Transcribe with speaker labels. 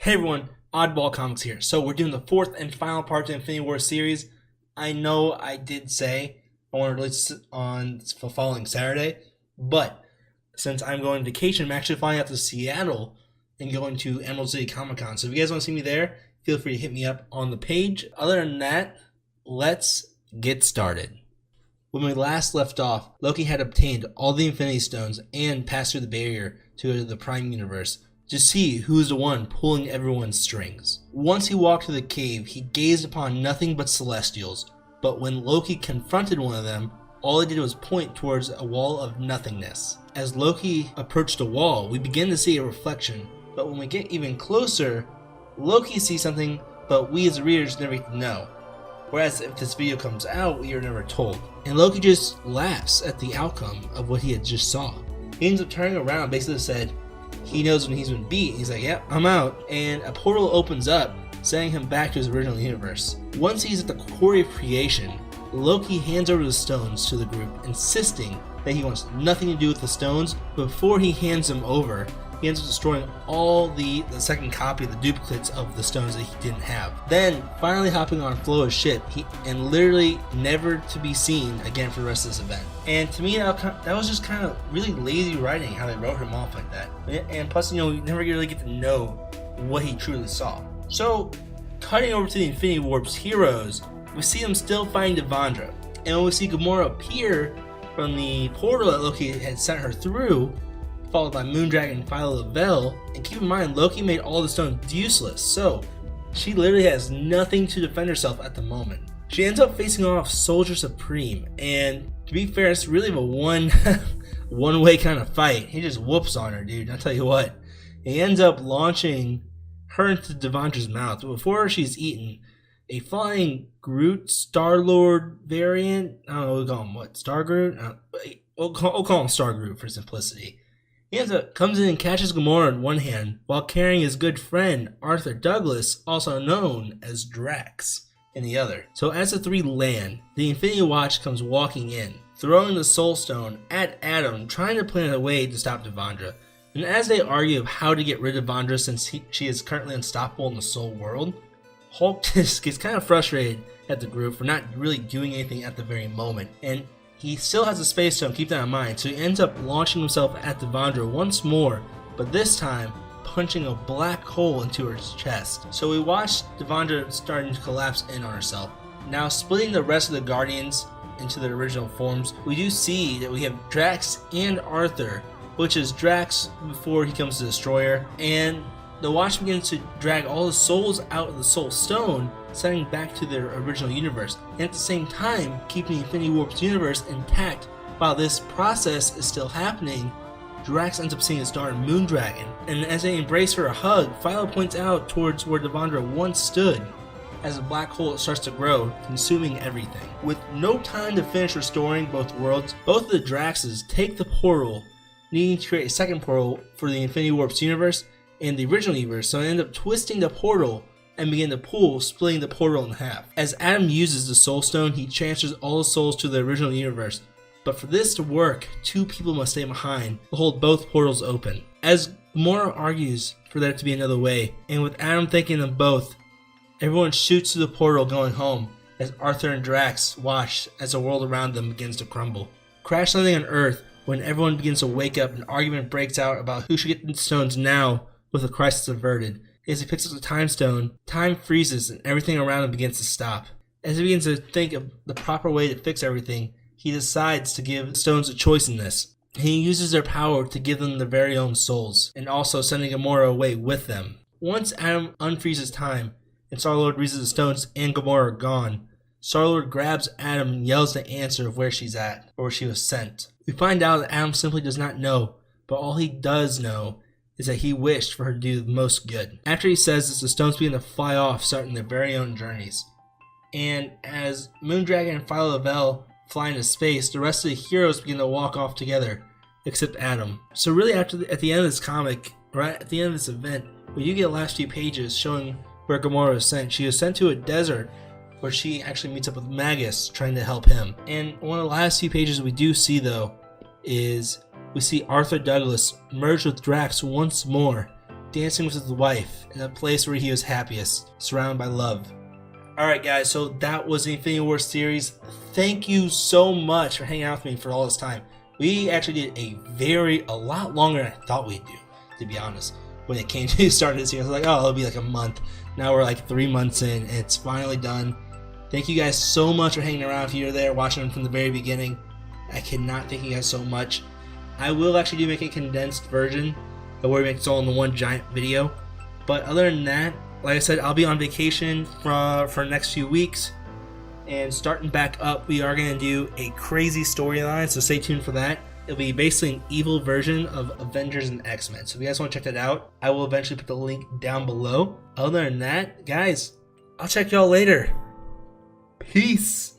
Speaker 1: Hey everyone, Oddball Comics here. So we're doing the fourth and final part of the Infinity War series. I know I did say I want to release it on the following Saturday, but since I'm going on vacation, I'm actually flying out to Seattle and going to Emerald City Comic Con. So if you guys want to see me there, feel free to hit me up on the page. Other than that, let's get started. When we last left off, Loki had obtained all the Infinity Stones and passed through the barrier to the Prime Universe to see who's the one pulling everyone's strings. Once he walked to the cave, he gazed upon nothing but Celestials, but when Loki confronted one of them, all he did was point towards a wall of nothingness. As Loki approached the wall, we begin to see a reflection, but when we get even closer, Loki sees something, but we as readers never get to know. Whereas if this video comes out, we are never told. And Loki just laughs at the outcome of what he had just saw. He ends up turning around, basically said, he knows when he's been beat. He's like, yep, I'm out. And a portal opens up, sending him back to his original universe. Once he's at the quarry of creation, Loki hands over the stones to the group, insisting that he wants nothing to do with the stones. But before he hands them over, he ends up destroying all the second copy of the duplicates of the stones that he didn't have. Then, finally hopping on Floa's ship, and literally never to be seen again for the rest of this event. And to me, that was just kind of really lazy writing, how they wrote him off like that. And plus, we never really get to know what he truly saw. So, cutting over to the Infinity Warp's heroes, we see them still fighting Devondra. And when we see Gamora appear from the portal that Loki had sent her through, followed by Moondragon and Phyla-vel, and keep in mind, Loki made all the stones useless, so she literally has nothing to defend herself at the moment. She ends up facing off Soldier Supreme, and to be fair, it's really a one-way kind of fight. He just whoops on her, dude, I'll tell you what. He ends up launching her into Devondra's mouth, but before she's eaten, a flying Groot Star-Lord variant, I don't know what we call him, what, Star-Groot? We'll call him Star-Groot for simplicity. He comes in and catches Gamora in one hand while carrying his good friend Arthur Douglas, also known as Drax, in the other. So as the three land, the Infinity Watch comes walking in, throwing the Soul Stone at Adam, trying to plan a way to stop Devondra. And as they argue of how to get rid of Devondra since she is currently unstoppable in the Soul world, Hulk just gets kind of frustrated at the group for not really doing anything at the very moment. And he still has a space stone, keep that in mind, so he ends up launching himself at Devondra once more, but this time punching a black hole into her chest. So we watch Devondra starting to collapse in on herself. Now splitting the rest of the Guardians into their original forms, we do see that we have Drax and Arthur, which is Drax before he comes to Destroyer, and the Watch begins to drag all the souls out of the Soul Stone, sending back to their original universe, and at the same time keeping the Infinity Warp's universe intact. While this process is still happening, Drax ends up seeing his daughter Moondragon, and as they embrace for a hug, Phyla points out towards where Devondra once stood, as the black hole starts to grow, consuming everything. With no time to finish restoring both worlds, both of the Draxes take the portal, needing to create a second portal for the Infinity Warp's universe and the original universe, so they end up twisting the portal and begin to pull, splitting the portal in half. As Adam uses the Soul Stone, he transfers all the souls to the original universe, but for this to work, two people must stay behind to hold both portals open. As Gamora argues for there to be another way, and with Adam thanking them both, everyone shoots through the portal going home, as Arthur and Drax watch as the world around them begins to crumble. Crash landing on Earth, when everyone begins to wake up, an argument breaks out about who should get the stones now with the crisis averted. As he picks up the Time Stone, time freezes and everything around him begins to stop. As he begins to think of the proper way to fix everything, he decides to give the stones a choice in this. He uses their power to give them their very own souls, and also sending Gamora away with them. Once Adam unfreezes time, and Star-Lord reaches the stones and Gamora are gone, Star-Lord grabs Adam and yells the answer of where she's at, or where she was sent. We find out that Adam simply does not know, but all he does know is that he wished for her to do the most good. After he says this, the stones begin to fly off, starting their very own journeys. And as Moondragon and Phyla-vel fly into space, the rest of the heroes begin to walk off together, except Adam. So really at the end of this comic, right at the end of this event, we do get the last few pages showing where Gamora was sent. She was sent to a desert where she actually meets up with Magus, trying to help him. And one of the last few pages we do see, though, is we see Arthur Douglas merge with Drax once more dancing with his wife in a place where he was happiest, surrounded by love. Alright guys, so that was the Infinity War series. Thank you so much for hanging out with me for all this time. We actually did a lot longer than I thought we'd do, to be honest. When it came to starting this year, I was like, oh, it'll be like a month. Now we're like 3 months in, and it's finally done. Thank you guys so much for hanging around if you're there, watching them from the very beginning. I cannot thank you guys so much. I will actually make a condensed version of where we make it all in one giant video. But other than that, like I said, I'll be on vacation for the next few weeks. And starting back up, we are going to do a crazy storyline, so stay tuned for that. It'll be basically an evil version of Avengers and X-Men. So if you guys want to check that out, I will eventually put the link down below. Other than that, guys, I'll check y'all later. Peace.